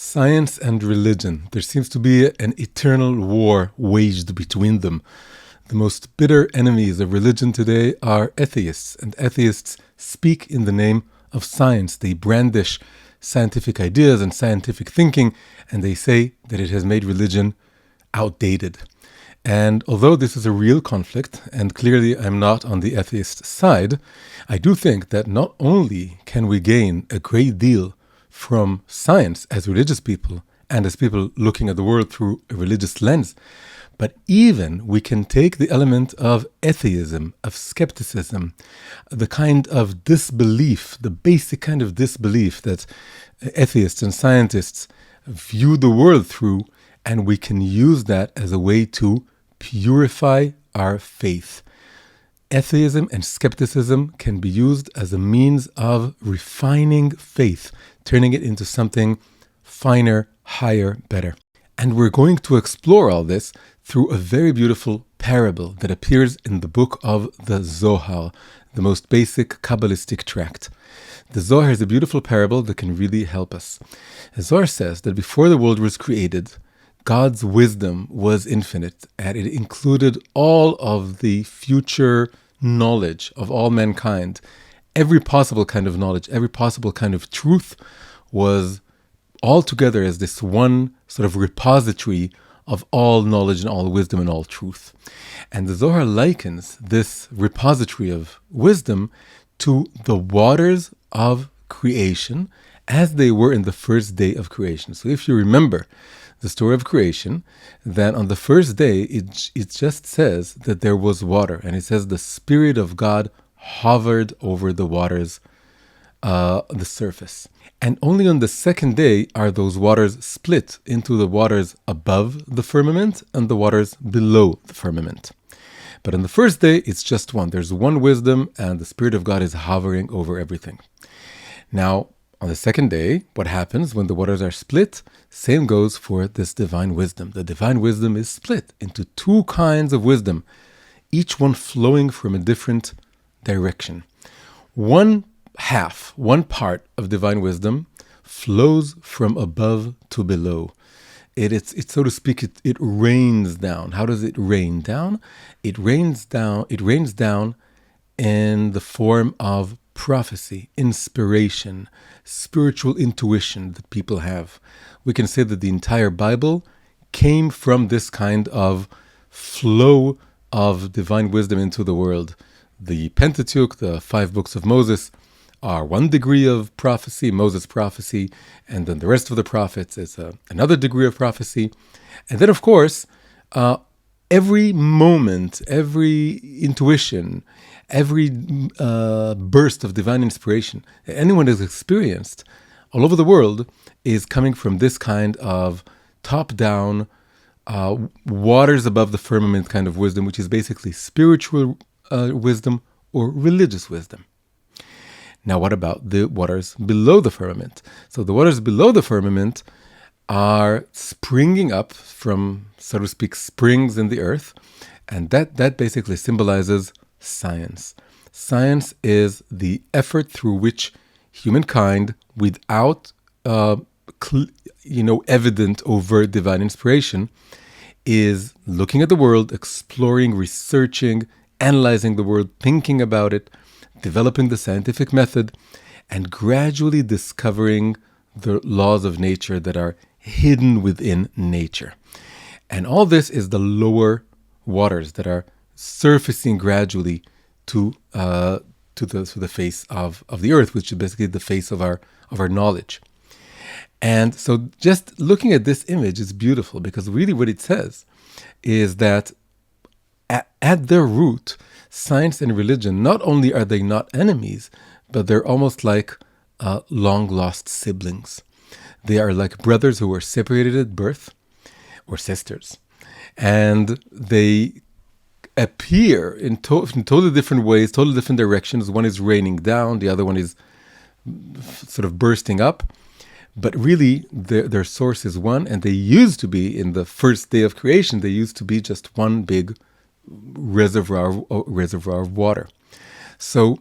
Science and religion. There seems to be an eternal war waged between them. The most bitter enemies of religion today are atheists, and atheists speak in the name of science. They brandish scientific ideas and scientific thinking, and they say that it has made religion outdated. And although this is a real conflict, and clearly I'm not on the atheist side, I do think that not only can we gain a great deal from science as religious people and as people looking at the world through a religious lens, but even we can take the element of atheism, of skepticism, the kind of disbelief, the basic kind of disbelief that atheists and scientists view the world through, and we can use that as a way to purify our faith. Atheism and skepticism can be used as a means of refining faith, turning it into something finer, higher, better. And we're going to explore all this through a very beautiful parable that appears in the book of the Zohar, the most basic Kabbalistic tract. The Zohar is a beautiful parable that can really help us. The Zohar says that before the world was created, God's wisdom was infinite, and it included all of the future knowledge of all mankind. Every possible kind of knowledge, every possible kind of truth was all together as this one sort of repository of all knowledge and all wisdom and all truth. And the Zohar likens this repository of wisdom to the waters of creation as they were in the first day of creation. So if you remember the story of creation, then on the first day, it just says that there was water. And it says the Spirit of God hovered over the waters, the surface. And only on the second day are those waters split into the waters above the firmament and the waters below the firmament. But on the first day, it's just one. There's one wisdom, and the Spirit of God is hovering over everything. Now, on the second day, what happens when the waters are split? Same goes for this divine wisdom. The divine wisdom is split into two kinds of wisdom, each one flowing from a different direction. One part of divine wisdom flows from above to below. It's so to speak, it rains down. How does it rain down? It rains down in the form of prophecy, inspiration, spiritual intuition that people have. We can say that the entire Bible came from this kind of flow of divine wisdom into the world. The Pentateuch, the 5 books of Moses, are one degree of prophecy, Moses' prophecy, and then the rest of the prophets is another degree of prophecy. And then, of course, every moment, every intuition, every burst of divine inspiration that anyone has experienced all over the world is coming from this kind of top-down, waters above the firmament kind of wisdom, which is basically spiritual wisdom or religious wisdom. Now, what about the waters below the firmament? So the waters below the firmament are springing up from, so to speak, springs in the earth, and that basically symbolizes science. Science is the effort through which humankind, without evident overt divine inspiration, is looking at the world, exploring, researching, analyzing the world, thinking about it, developing the scientific method, and gradually discovering the laws of nature that are hidden within nature. And all this is the lower waters that are surfacing gradually to the face of the earth, which is basically the face of our knowledge. And so just looking at this image is beautiful, because really what it says is that at their root, science and religion, not only are they not enemies, but they're almost like long-lost siblings. They are like brothers who were separated at birth, or sisters. And they appear in totally different ways, totally different directions. One is raining down, the other one is sort of bursting up. But really, their source is one, and they used to be, in the first day of creation, they used to be just one big reservoir of water. So,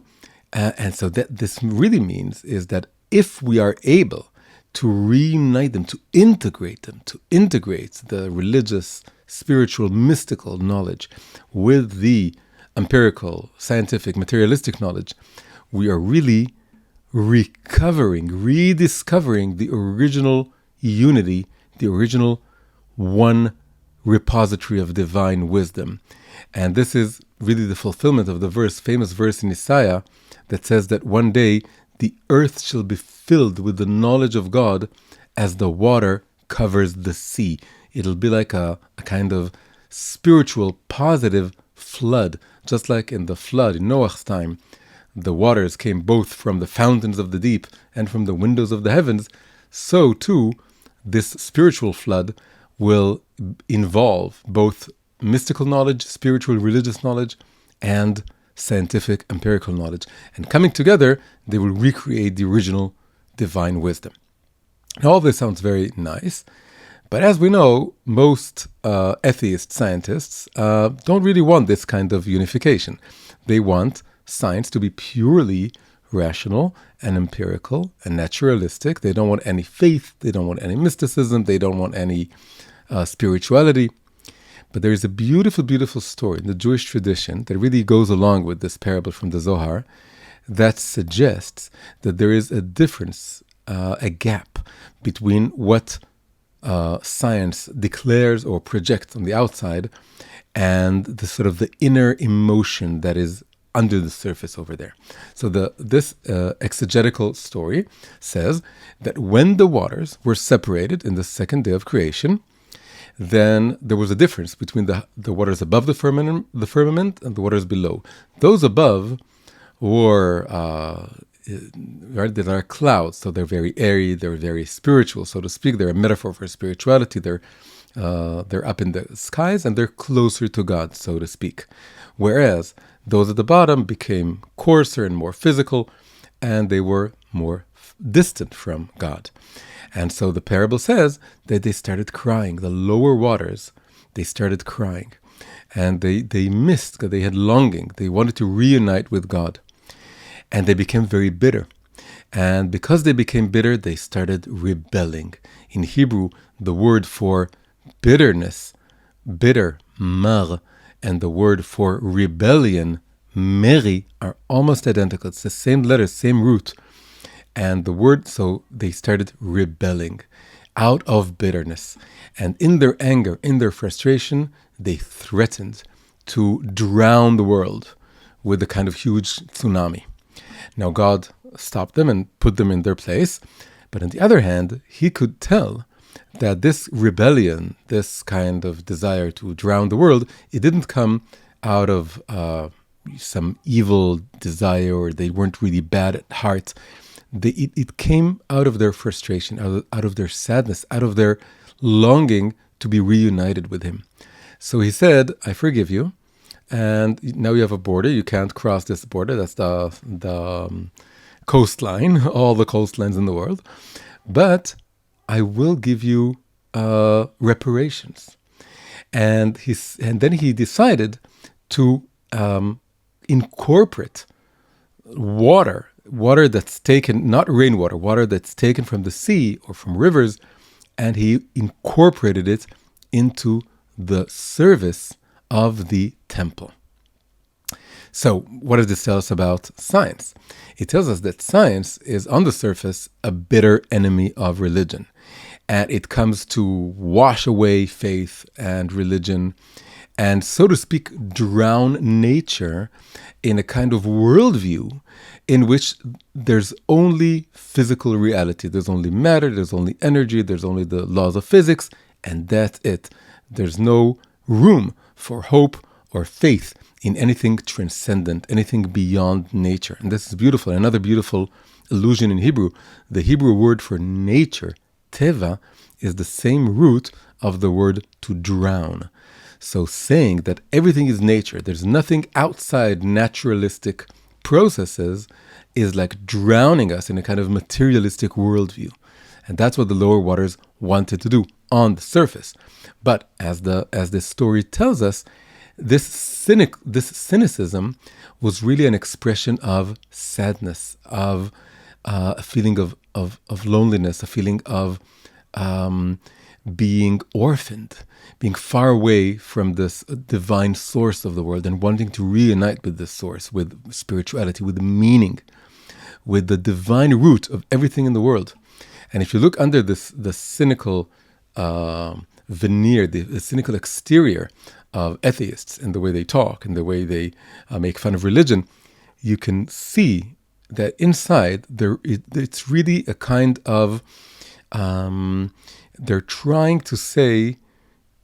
and so that this really means is that if we are able to reunite them, to integrate the religious, spiritual, mystical knowledge with the empirical, scientific, materialistic knowledge, we are really rediscovering the original unity, the original one repository of divine wisdom. And this is really the fulfillment of the famous verse in Isaiah that says that one day the earth shall be filled with the knowledge of God as the water covers the sea. It'll be like a kind of spiritual, positive flood, just like in the flood in Noah's time. The waters came both from the fountains of the deep and from the windows of the heavens. So too, this spiritual flood will involve both mystical knowledge, spiritual, religious knowledge, and scientific, empirical knowledge. And coming together, they will recreate the original divine wisdom. Now, all this sounds very nice, but as we know, most atheist scientists don't really want this kind of unification. They want science to be purely rational and empirical and naturalistic. They don't want any faith. They don't want any mysticism. They don't want any spirituality. But there is a beautiful, beautiful story in the Jewish tradition that really goes along with this parable from the Zohar that suggests that there is a difference, a gap between what science declares or projects on the outside and the sort of the inner emotion that is under the surface over there. So this exegetical story says that when the waters were separated in the second day of creation, then there was a difference between the waters above the firmament and the waters below. Those above were there are clouds, so they're very airy, they're very spiritual, so to speak. They're a metaphor for spirituality. They're up in the skies and they're closer to God, so to speak. Whereas those at the bottom became coarser and more physical, and they were more distant from God. And so the parable says that they started crying. The lower waters, they started crying. And they missed, because they had longing. They wanted to reunite with God. And they became very bitter. And because they became bitter, they started rebelling. In Hebrew, the word for bitterness, bitter, mar, and the word for rebellion, meri, are almost identical. It's the same letter, same root. And the word, so they started rebelling out of bitterness. And in their anger, in their frustration, they threatened to drown the world with a kind of huge tsunami. Now God stopped them and put them in their place. But on the other hand, he could tell that this rebellion, this kind of desire to drown the world, it didn't come out of some evil desire, or they weren't really bad at heart. It came out of their frustration, out of their sadness, out of their longing to be reunited with him. So he said, I forgive you, and now you have a border. You can't cross this border. That's the coastline, all the coastlines in the world. But I will give you reparations. And then he decided to incorporate water that's taken, not rainwater, water that's taken from the sea or from rivers, and he incorporated it into the service of the temple. So what does this tell us about science? It tells us that science is, on the surface, a bitter enemy of religion. And it comes to wash away faith and religion and, so to speak, drown nature in a kind of worldview in which there's only physical reality. There's only matter, there's only energy, there's only the laws of physics, and that's it. There's no room for hope or faith in anything transcendent, anything beyond nature. And this is beautiful. Another beautiful allusion in Hebrew. The Hebrew word for nature, teva, is the same root of the word to drown. So saying that everything is nature, there's nothing outside naturalistic processes, is like drowning us in a kind of materialistic worldview. And that's what the lower waters wanted to do on the surface. But as this story tells us, this cynicism was really an expression of sadness, of a feeling of of loneliness, a feeling of being orphaned, being far away from this divine source of the world and wanting to reunite with this source, with spirituality, with meaning, with the divine root of everything in the world. And if you look under the cynical veneer, the cynical exterior of atheists and the way they talk and the way they make fun of religion, you can see that inside it's really a kind of they're trying to say,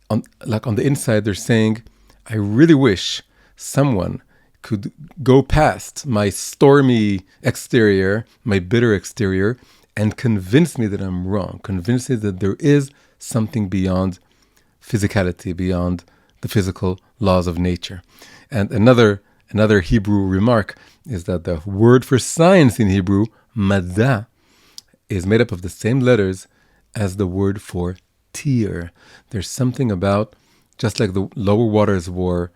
on the inside, they're saying, I really wish someone could go past my stormy exterior, my bitter exterior, and convince me that I'm wrong, convince me that there is something beyond physicality, beyond the physical laws of nature. And another Hebrew remark is that the word for science in Hebrew, mada, is made up of the same letters as the word for tear. There's something about, just like the lower waters were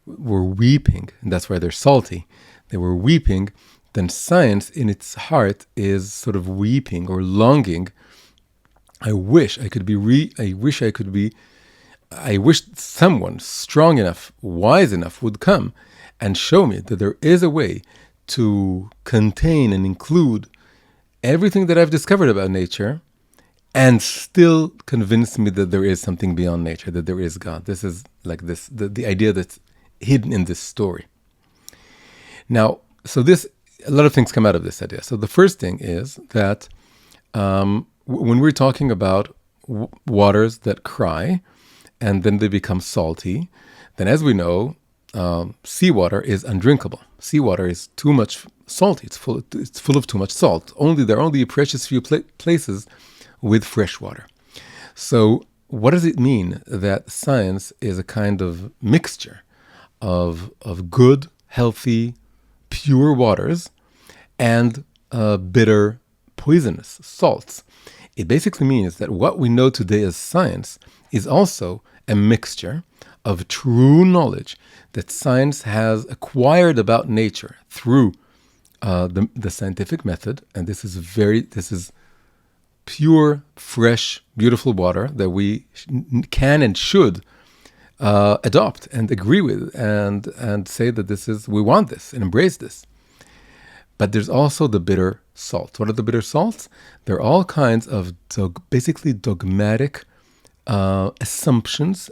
weeping, and that's why they're salty, they were weeping, then science in its heart is sort of weeping or longing. I wish someone strong enough, wise enough would come and show me that there is a way to contain and include everything that I've discovered about nature and still convince me that there is something beyond nature, that there is God. This is like this, the idea that's hidden in this story. Now, a lot of things come out of this idea. So the first thing is that when we're talking about waters that cry and then they become salty, then as we know, seawater is undrinkable. Seawater is too much salty. It's full of too much salt. There are only a precious few places with fresh water. So what does it mean that science is a kind of mixture of good, healthy, pure waters and bitter, poisonous salts? It basically means that what we know today as science is also a mixture of true knowledge that science has acquired about nature through the scientific method, and this is pure, fresh, beautiful water that we can and should adopt and agree with and say that we want this and embrace this. But there's also the bitter salt. What are the bitter salts? They're all kinds of basically dogmatic assumptions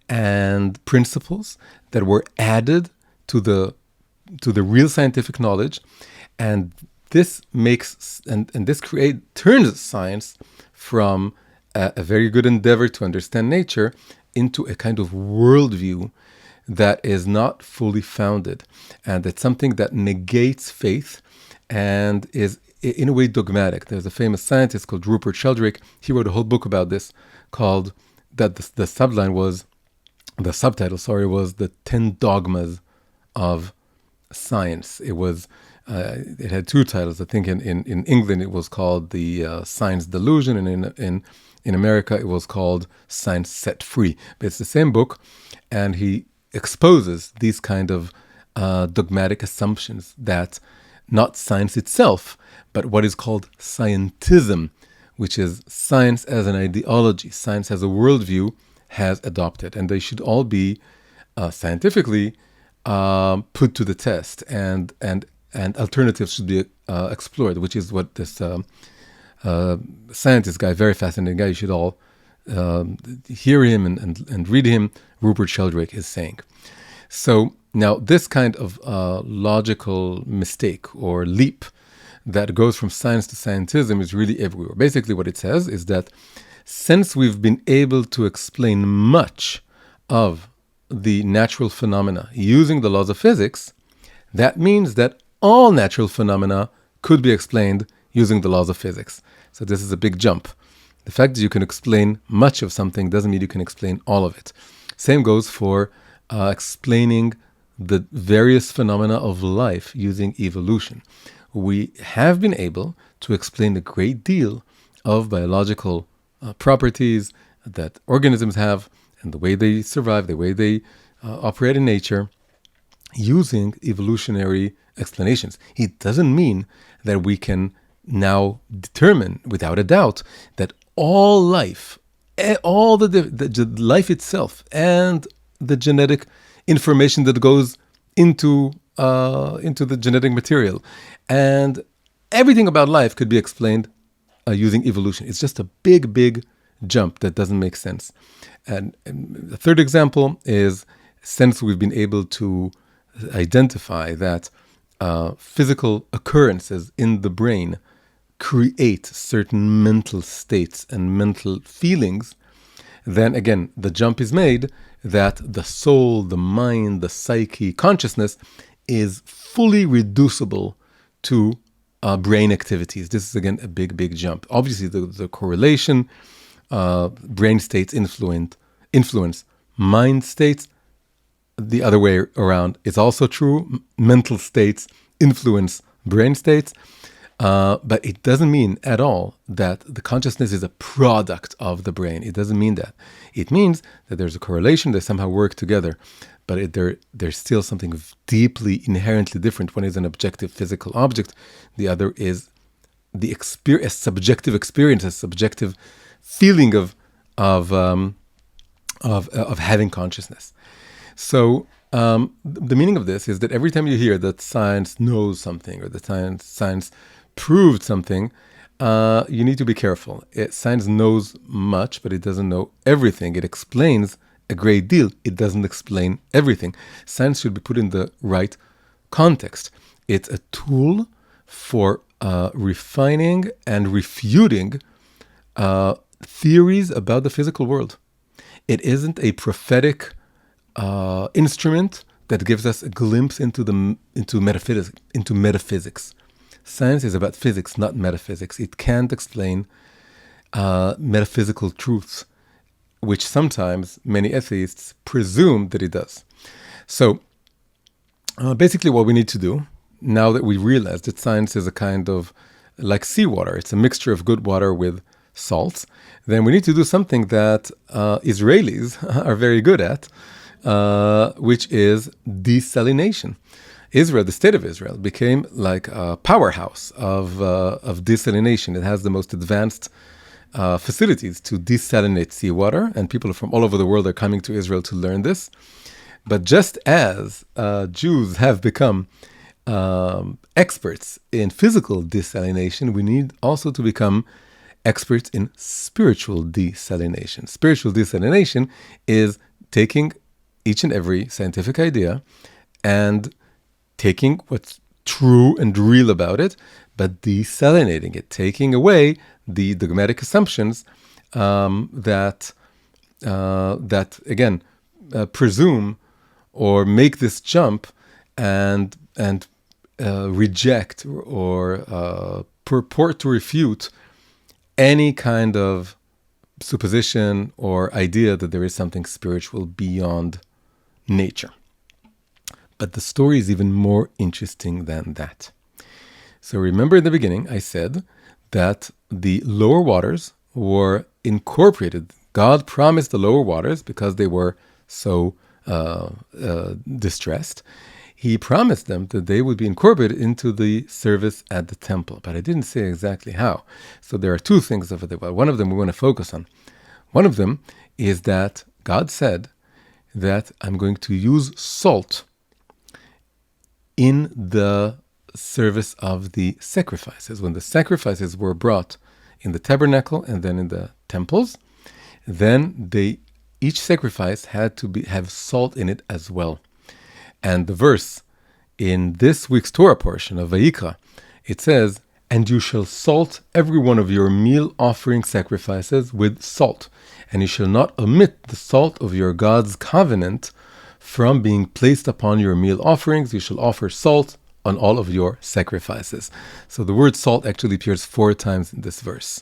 and principles that were added to the real scientific knowledge, and this makes turns science from a very good endeavor to understand nature into a kind of worldview that is not fully founded, and it's something that negates faith and is in a way dogmatic. There's a famous scientist called Rupert Sheldrake. He wrote a whole book about this called, that the subtitle was the 10 Dogmas of Science. It had two titles. I think in England it was called the Science Delusion, and in America it was called Science Set Free. But it's the same book, and he exposes these kind of dogmatic assumptions that not science itself, but what is called scientism, which is science as an ideology, science as a worldview, has adopted, and they should all be scientifically put to the test, and alternatives should be explored, which is what this scientist guy, very fascinating guy, you should all hear him and read him, Rupert Sheldrake, is saying. So now this kind of logical mistake or leap that goes from science to scientism is really everywhere. Basically what it says is that since we've been able to explain much of the natural phenomena using the laws of physics, that means that all natural phenomena could be explained using the laws of physics. So this is a big jump. The fact that you can explain much of something doesn't mean you can explain all of it. Same goes for explaining the various phenomena of life using evolution. We have been able to explain a great deal of biological properties that organisms have and the way they survive, the way they operate in nature, using evolutionary explanations. It doesn't mean that we can now determine without a doubt that all life, all the life itself, and the genetic information that goes into the genetic material, and everything about life could be explained using evolution. It's just a big jump that doesn't make sense. And the third example is, since we've been able to identify that physical occurrences in the brain create certain mental states and mental feelings, then again, the jump is made that the soul, the mind, the psyche, consciousness is fully reducible to brain activities. This is, again, a big jump. Obviously, the correlation, brain states influence mind states. The other way around is also true. Mental states influence brain states. But it doesn't mean at all that the consciousness is a product of the brain. It doesn't mean that. It means that there's a correlation, they somehow work together. But there's still something deeply, inherently different. One is an objective physical object. The other is a subjective experience, a subjective feeling of having consciousness. So the meaning of this is that every time you hear that science knows something or that science proved something, you need to be careful. Science knows much, but it doesn't know everything. It explains a great deal. It doesn't explain everything. Science should be put in the right context. It's a tool for refining and refuting theories about the physical world. It isn't a prophetic instrument that gives us a glimpse into metaphysics. Science is about physics, not metaphysics. It can't explain metaphysical truths, which sometimes many atheists presume that it does. So basically what we need to do, now that we realize that science is a kind of like seawater, it's a mixture of good water with salts, then we need to do something that Israelis are very good at, which is desalination. Israel, the state of Israel, became like a powerhouse of desalination. It has the most advanced facilities to desalinate seawater, and people from all over the world are coming to Israel to learn this. But just as Jews have become experts in physical desalination, we need also to become experts in spiritual desalination. Spiritual desalination is taking each and every scientific idea and taking what's true and real about it, but desalinating it, taking away the dogmatic assumptions that again presume or make this jump and reject or purport to refute any kind of supposition or idea that there is something spiritual beyond nature. But the story is even more interesting than that. So remember in the beginning, I said that the lower waters were incorporated. God promised the lower waters because they were so distressed. He promised them that they would be incorporated into the service at the temple. But I didn't say exactly how. So there are two things over there. Well, one of them we want to focus on. One of them is that God said that I'm going to use salt in the service of the sacrifices. When the sacrifices were brought in the tabernacle and then in the temples, then each sacrifice had to have salt in it as well. And the verse in this week's Torah portion of Vayikra, it says, "And you shall salt every one of your meal offering sacrifices with salt, and you shall not omit the salt of your God's covenant from being placed upon your meal offerings. You shall offer salt on all of your sacrifices." So the word salt actually appears 4 times in this verse.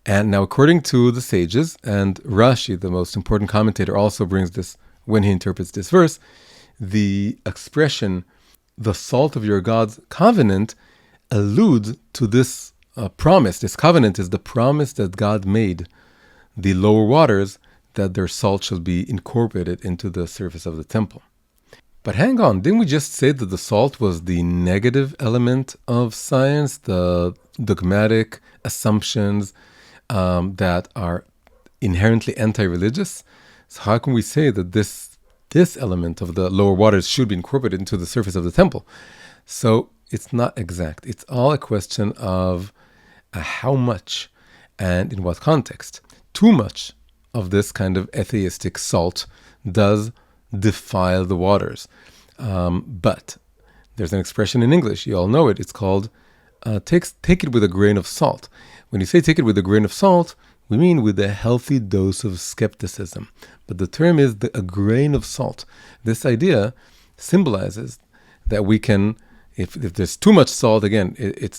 And now, according to the sages, and Rashi, the most important commentator, also brings this when he interprets this verse, the expression, the salt of your God's covenant, alludes to this promise. This covenant is the promise that God made the lower waters, that their salt shall be incorporated into the service of the temple. But hang on, didn't we just say that the salt was the negative element of science, the dogmatic assumptions that are inherently anti-religious? So how can we say that this element of the lower waters should be incorporated into the surface of the temple? So it's not exact. It's all a question of how much and in what context. Too much of this kind of atheistic salt does defile the waters. But there's an expression in English, you all know it. It's called take it with a grain of salt. When you say take it with a grain of salt, we mean with a healthy dose of skepticism. But the term is a grain of salt. This idea symbolizes that we can, if there's too much salt, again,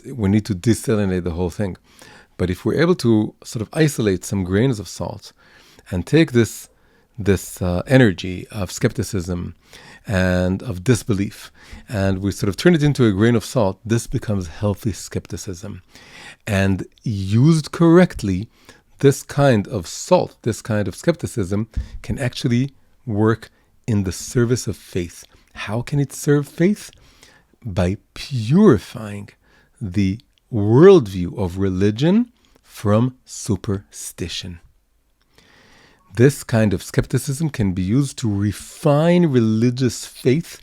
we need to desalinate the whole thing. But if we're able to sort of isolate some grains of salt and take this energy of skepticism and of disbelief, and we sort of turn it into a grain of salt, this becomes healthy skepticism. And used correctly, this kind of salt, this kind of skepticism can actually work in the service of faith. How can it serve faith? By purifying the worldview of religion from superstition. This kind of skepticism can be used to refine religious faith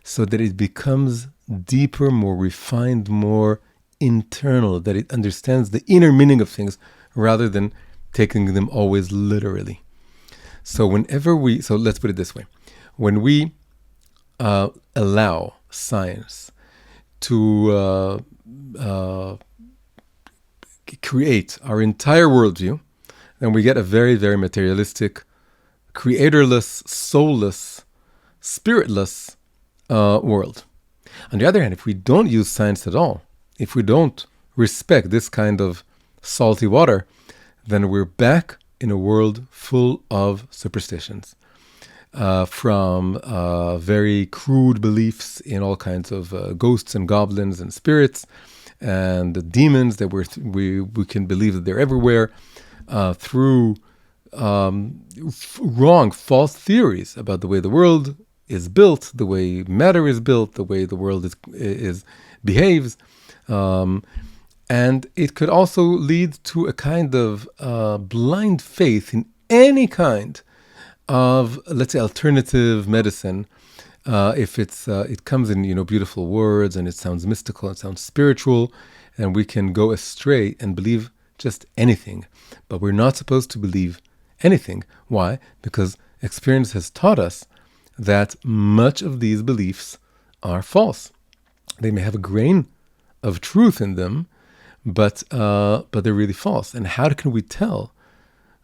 so that it becomes deeper, more refined, more internal, that it understands the inner meaning of things rather than taking them always literally. So let's put it this way. When we allow science to create our entire worldview, then we get a very, very materialistic, creatorless, soulless, spiritless world. On the other hand, if we don't use science at all, if we don't respect this kind of salty water, then we're back in a world full of superstitions. From very crude beliefs in all kinds of ghosts and goblins and spirits and demons that we can believe that they're everywhere, through wrong, false theories about the way the world is built, the way matter is built, the way the world behaves. And it could also lead to a kind of blind faith in any kind of, let's say, alternative medicine. If it comes in beautiful words and it sounds mystical, it sounds spiritual, and we can go astray and believe just anything. But we're not supposed to believe anything. Why? Because experience has taught us that much of these beliefs are false. They may have a grain of truth in them, but they're really false. And how can we tell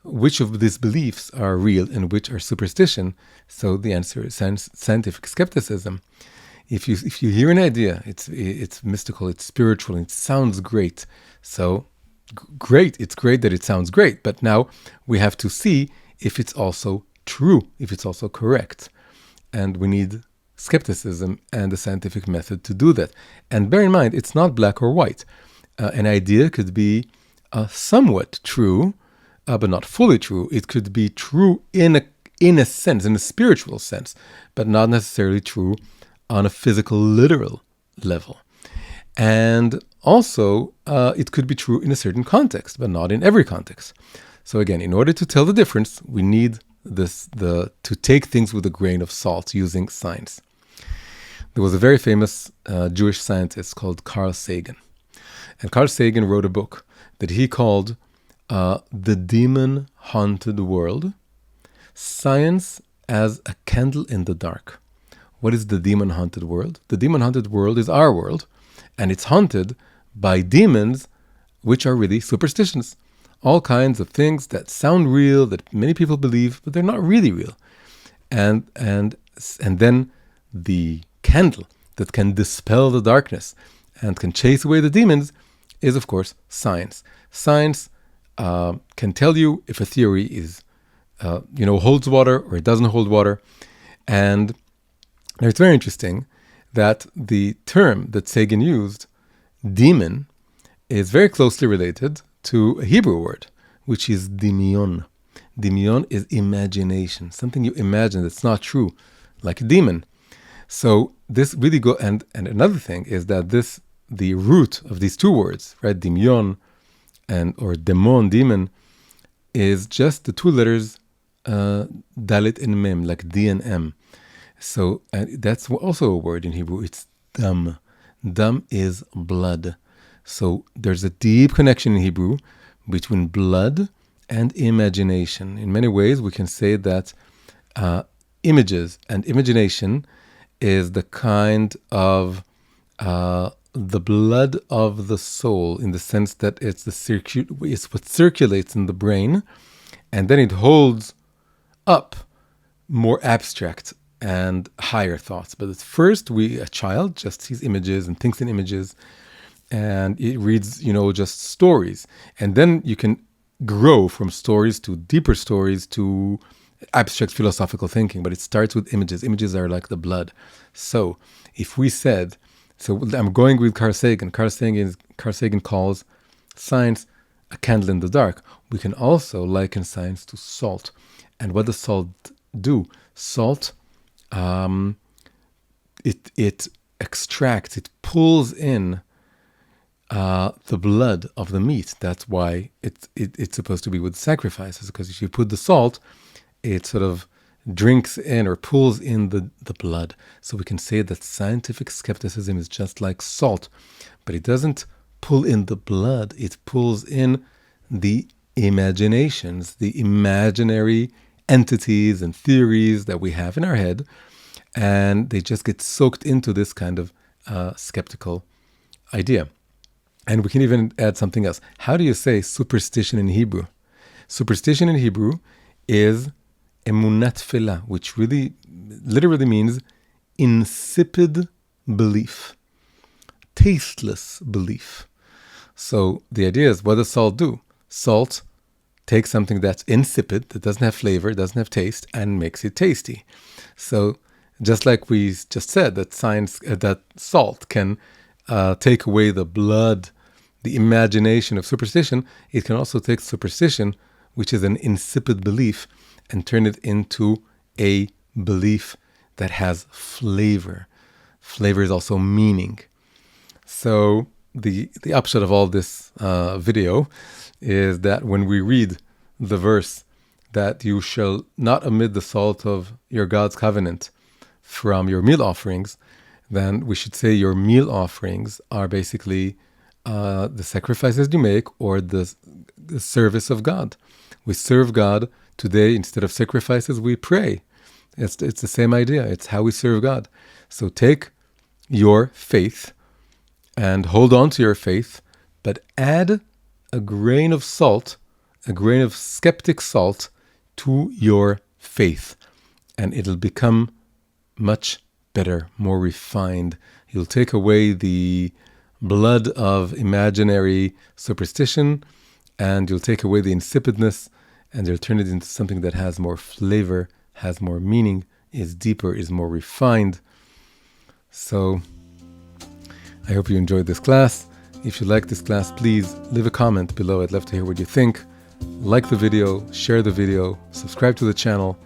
which of these beliefs are real and which are superstition? So the answer is scientific skepticism. If you hear an idea, it's mystical, it's spiritual, and it sounds great. So great, it's great that it sounds great, but now we have to see if it's also true, if it's also correct. And we need skepticism and the scientific method to do that. And bear in mind, it's not black or white. An idea could be somewhat true, but not fully true. It could be true in a sense, in a spiritual sense, but not necessarily true on a physical, literal level. And also, it could be true in a certain context, but not in every context. So again, in order to tell the difference, we need to take things with a grain of salt using science. There was a very famous Jewish scientist called Carl Sagan. And Carl Sagan wrote a book that he called The Demon-Haunted World, Science as a Candle in the Dark. What is the demon-haunted world? The demon-haunted world is our world, and it's haunted by demons, which are really superstitions. All kinds of things that sound real, that many people believe, but they're not really real. And then the candle that can dispel the darkness and can chase away the demons is, of course, science. Science can tell you if a theory is, holds water or it doesn't hold water. And it's very interesting that the term that Sagan used, demon, is very closely related to a Hebrew word, which is dimion. Dimion is imagination, something you imagine that's not true, like a demon. So this really and another thing is that the root of these two words, right, dimyon or demon, demon, is just the two letters dalit and mem, like D and M. So that's also a word in Hebrew. It's dam. Dam is blood. So there's a deep connection in Hebrew between blood and imagination. In many ways, we can say that images and imagination is the kind of the blood of the soul, in the sense that it's it's what circulates in the brain, and then it holds up more abstract and higher thoughts. But at first, a child just sees images and thinks in images, and it reads, just stories. And then you can grow from stories to deeper stories to abstract philosophical thinking. But it starts with images. Images are like the blood. So if we said, I'm going with Carl Sagan. Carl Sagan calls science a candle in the dark. We can also liken science to salt. And what does salt do? Salt, it extracts, it pulls in the blood of the meat. That's why it's supposed to be with sacrifices, because if you put the salt, it sort of drinks in or pulls in the blood. So we can say that scientific skepticism is just like salt, but it doesn't pull in the blood. It pulls in the imaginations, the imaginary entities and theories that we have in our head, and they just get soaked into this kind of skeptical idea. And we can even add something else. How do you say superstition in Hebrew? Superstition in Hebrew is emunat tefillah, which really literally means insipid belief, tasteless belief. So the idea is, what does salt do? Salt takes something that's insipid, that doesn't have flavor, doesn't have taste, and makes it tasty. So just like we just said that that salt can take away the blood, the imagination of superstition, it can also take superstition, which is an insipid belief, and turn it into a belief that has flavor. Flavor is also meaning. So the upshot of all this video is that when we read the verse that you shall not omit the salt of your God's covenant from your meal offerings, then we should say your meal offerings are basically the sacrifices you make or the service of God. We serve God today. Instead of sacrifices, we pray. It's the same idea. It's how we serve God. So take your faith and hold on to your faith, but add a grain of salt, a grain of skeptic salt to your faith, and it'll become much better, more refined. You'll take away the blood of imaginary superstition, and you'll take away the insipidness, and you'll turn it into something that has more flavor, has more meaning, is deeper, is more refined. So I hope you enjoyed this class. If you like this class, please leave a comment below. I'd love to hear what you think. Like the video, share the video, subscribe to the channel,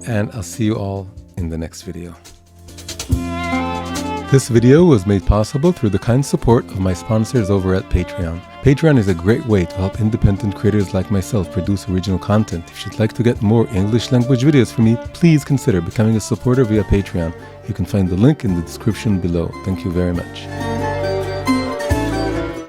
and I'll see you all in the next video. This video was made possible through the kind support of my sponsors over at Patreon. Patreon is a great way to help independent creators like myself produce original content. If you'd like to get more English language videos from me, please consider becoming a supporter via Patreon. You can find the link in the description below. Thank you very much.